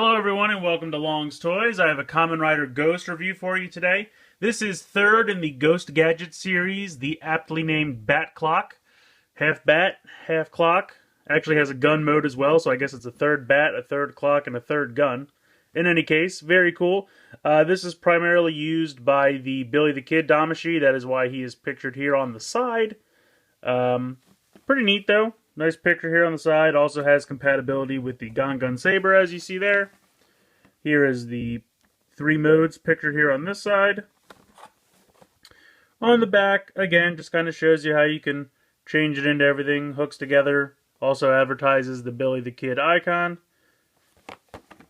Hello everyone and welcome to Long's Toys. I have a Kamen Rider Ghost review for you today. This is third in the Ghost Gadget series, the aptly named Bat Clock. Half bat, half clock. Actually has a gun mode as well, so I guess it's a third bat, a third clock, and a third gun. In any case, very cool. This is primarily used by the Billy the Kid Damashi. That is why he is pictured here on the side. Pretty neat though. Nice picture here on the side. Also has compatibility with the Gun Saber, as you see there. Here is the 3 modes pictured here on this side. On the back, again, just kind of shows you how you can change it into everything. Hooks together. Also advertises the Billy the Kid icon.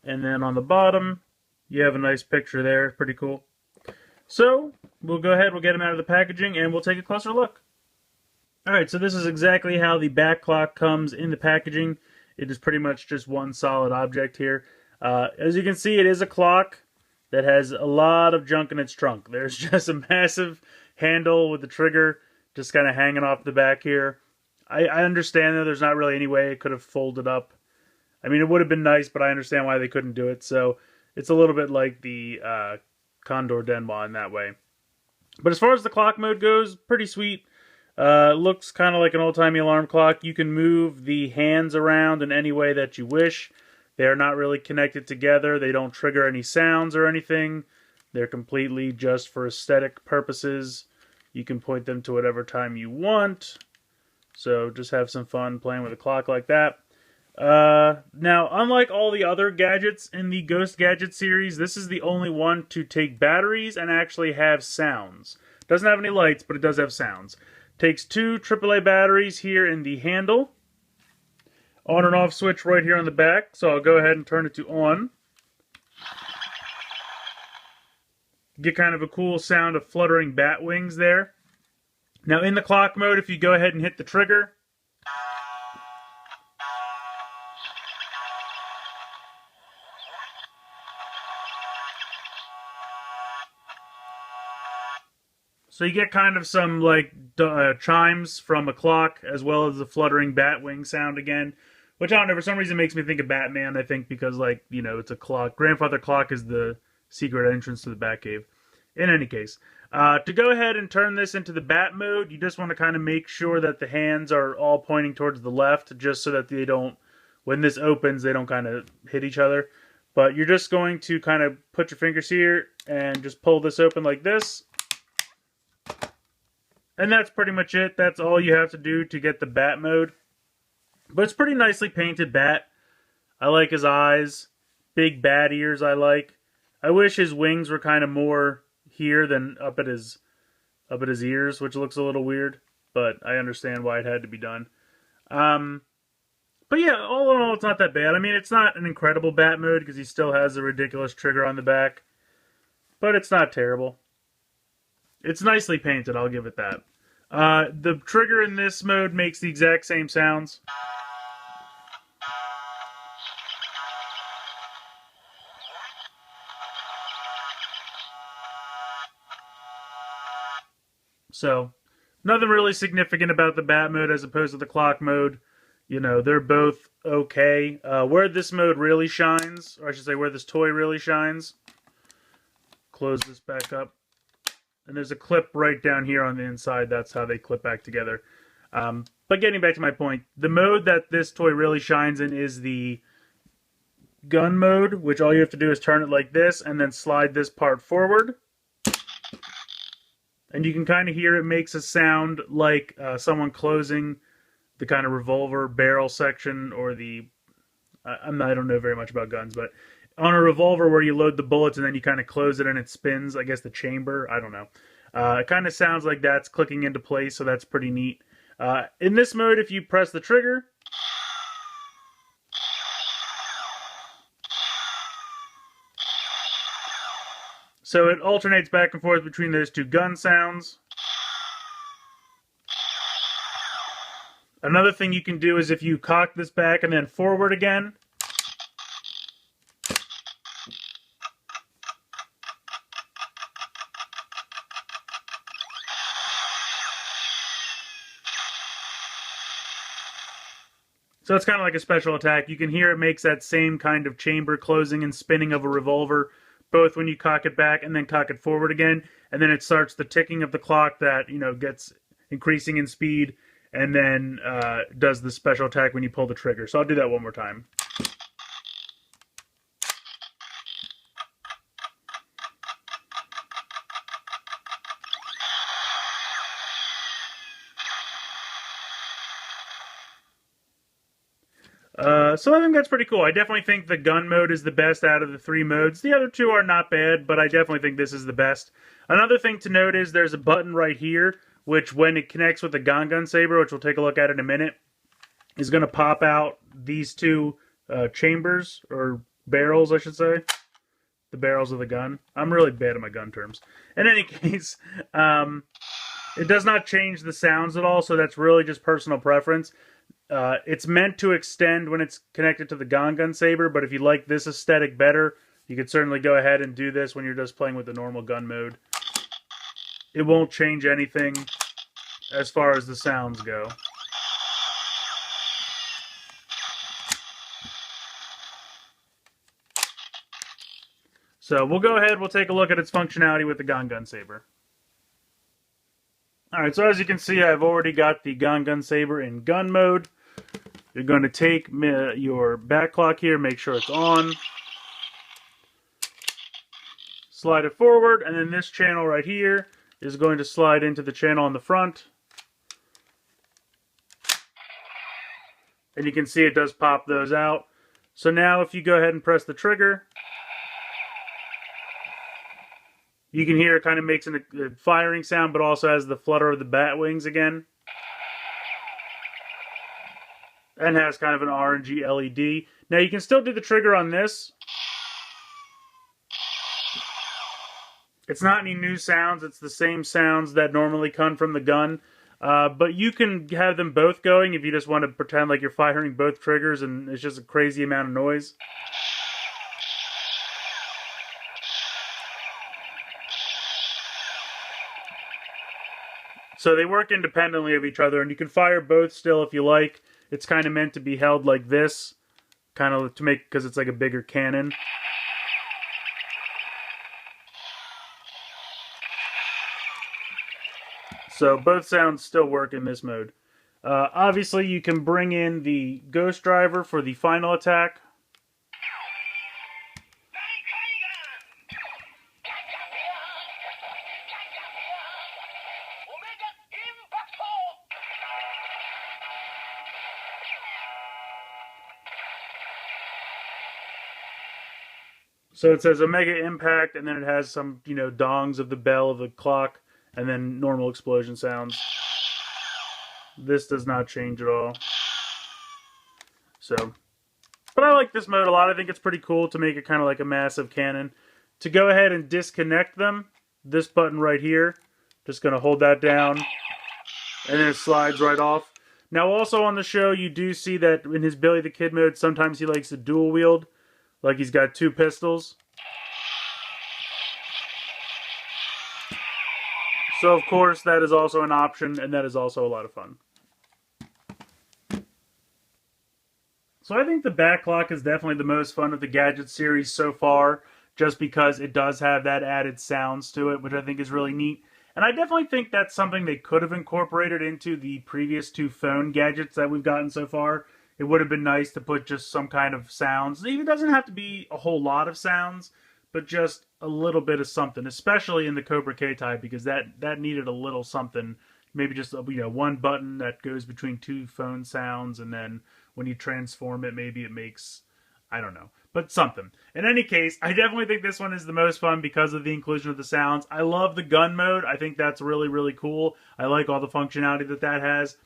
And then on the bottom, you have a nice picture there. Pretty cool. So, we'll go ahead, we'll get them out of the packaging, and we'll take a closer look. Alright, so this is exactly how the Bat Clock comes in the packaging. It is pretty much just one solid object here. As you can see, it is a clock that has a lot of junk in its trunk. There's just a massive handle with the trigger just kind of hanging off the back here. I understand that there's not really any way it could have folded up. I mean, it would have been nice, but I understand why they couldn't do it. So it's a little bit like the Condor Denwa in that way. But as far as the clock mode goes, pretty sweet. Looks kind of like an old-timey alarm clock. You can move the hands around in any way that you wish. They are not really connected together. They don't trigger any sounds or anything. They're completely just for aesthetic purposes. You can point them to whatever time you want. So just have some fun playing with a clock like that. Now, unlike all the other gadgets in the Ghost Gadget series, this is the only one to take batteries and actually have sounds. Doesn't have any lights, but it does have sounds. Takes 2 AAA batteries here in the handle. On and off switch right here on the back. So I'll go ahead and turn it to on. Get kind of a cool sound of fluttering bat wings there. Now in the clock mode, if you go ahead and hit the trigger, so you get kind of some like chimes from a clock as well as the fluttering bat wing sound again, which I don't know, for some reason makes me think of Batman, I think because like, you know, it's a clock. Grandfather Clock is the secret entrance to the Batcave. In any case, to go ahead and turn this into the bat mode, you just want to kind of make sure that the hands are all pointing towards the left just so that they don't, when this opens, they don't kind of hit each other. But you're just going to kind of put your fingers here and just pull this open like this. And that's pretty much it. That's all you have to do to get the bat mode. But it's pretty nicely painted bat. I like his eyes. Big bat ears I like. I wish his wings were kind of more here than up at his ears, which looks a little weird. But I understand why it had to be done. But yeah, all in all, it's not that bad. I mean, it's not an incredible bat mode because he still has a ridiculous trigger on the back. But it's not terrible. It's nicely painted, I'll give it that. The trigger in this mode makes the exact same sounds. So, nothing really significant about the bat mode as opposed to the clock mode. You know, they're both okay. Where this mode really shines, or I should say where this toy really shines, close this back up. And there's a clip right down here on the inside. That's how they clip back together. But getting back to my point, the mode that this toy really shines in is the gun mode, which all you have to do is turn it like this and then slide this part forward. And you can kind of hear it makes a sound like someone closing the kind of revolver barrel section or the... I don't know very much about guns, but on a revolver where you load the bullets and then you kind of close it and it spins, I guess the chamber, I don't know. It kind of sounds like that's clicking into place, so that's pretty neat. In this mode, if you press the trigger, so it alternates back and forth between those 2 gun sounds. Another thing you can do is if you cock this back and then forward again, So it's kind of like a special attack. You can hear it makes that same kind of chamber closing and spinning of a revolver, both when you cock it back and then cock it forward again. And then it starts the ticking of the clock that, gets increasing in speed, and then does the special attack when you pull the trigger. So I'll do that one more time. So I think that's pretty cool. I definitely think the gun mode is the best out of the 3 modes. The other 2 are not bad, but I definitely think this is the best. Another thing to note is there's a button right here, which when it connects with the gun saber, which we'll take a look at in a minute, is going to pop out these 2 chambers, or barrels, I should say. The barrels of the gun. I'm really bad at my gun terms. In any case, it does not change the sounds at all, so that's really just personal preference. It's meant to extend when it's connected to the gun saber, but if you like this aesthetic better, you could certainly go ahead and do this when you're just playing with the normal gun mode. It won't change anything as far as the sounds go. So we'll go ahead, we'll take a look at its functionality with the gun saber. Alright, so as you can see, I've already got the gun saber in gun mode. You're going to take your back clock here, make sure it's on. Slide it forward, and then this channel right here is going to slide into the channel on the front. And you can see it does pop those out. So now if you go ahead and press the trigger, you can hear it kind of makes a firing sound, but also has the flutter of the bat wings again. And has kind of an orangey LED. Now you can still do the trigger on this. It's not any new sounds. It's the same sounds that normally come from the gun. But you can have them both going if you just want to pretend like you're firing both triggers and it's just a crazy amount of noise. So they work independently of each other, and you can fire both still if you like. It's kind of meant to be held like this, kind of to make, because it's like a bigger cannon. So both sounds still work in this mode. Obviously, you can bring in the Ghost Driver for the final attack. So it says Omega Impact, and then it has some, dongs of the bell of the clock, and then normal explosion sounds. This does not change at all. So, but I like this mode a lot. I think it's pretty cool to make it kind of like a massive cannon. To go ahead and disconnect them, this button right here, just going to hold that down, and then it slides right off. Now also on the show, you do see that in his Billy the Kid mode, sometimes he likes to dual wield. Like he's got 2 pistols. So of course that is also an option, and that is also a lot of fun. So I think the back clock is definitely the most fun of the Gadget series so far, just because it does have that added sounds to it, which I think is really neat. And I definitely think that's something they could have incorporated into the previous 2 phone gadgets that we've gotten so far. It would have been nice to put just some kind of sounds. It doesn't have to be a whole lot of sounds, but just a little bit of something, especially in the Cobra K type, because that needed a little something. Maybe just one button that goes between 2 phone sounds, and then when you transform it, maybe it makes, I don't know, but something. In any case, I definitely think this one is the most fun because of the inclusion of the sounds. I love the gun mode. I think that's really, really cool. I like all the functionality that has.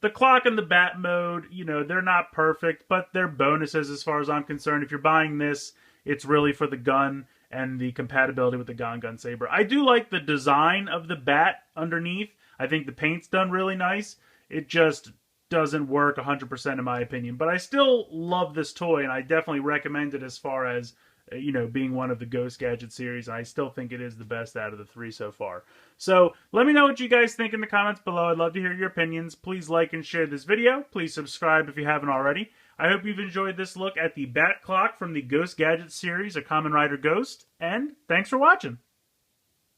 The clock and the bat mode, they're not perfect, but they're bonuses as far as I'm concerned. If you're buying this, it's really for the gun and the compatibility with the gun saber. I do like the design of the bat underneath. I think the paint's done really nice. It just doesn't work 100% in my opinion. But I still love this toy, and I definitely recommend it as far as you know, being one of the Ghost Gadget series. I still think it is the best out of the 3 so far. So let me know what you guys think in the comments below. I'd love to hear your opinions. Please like and share this video. Please subscribe if you haven't already. I hope you've enjoyed this look at the Bat Clock from the Ghost Gadget series, A Kamen Rider Ghost, and thanks for watching.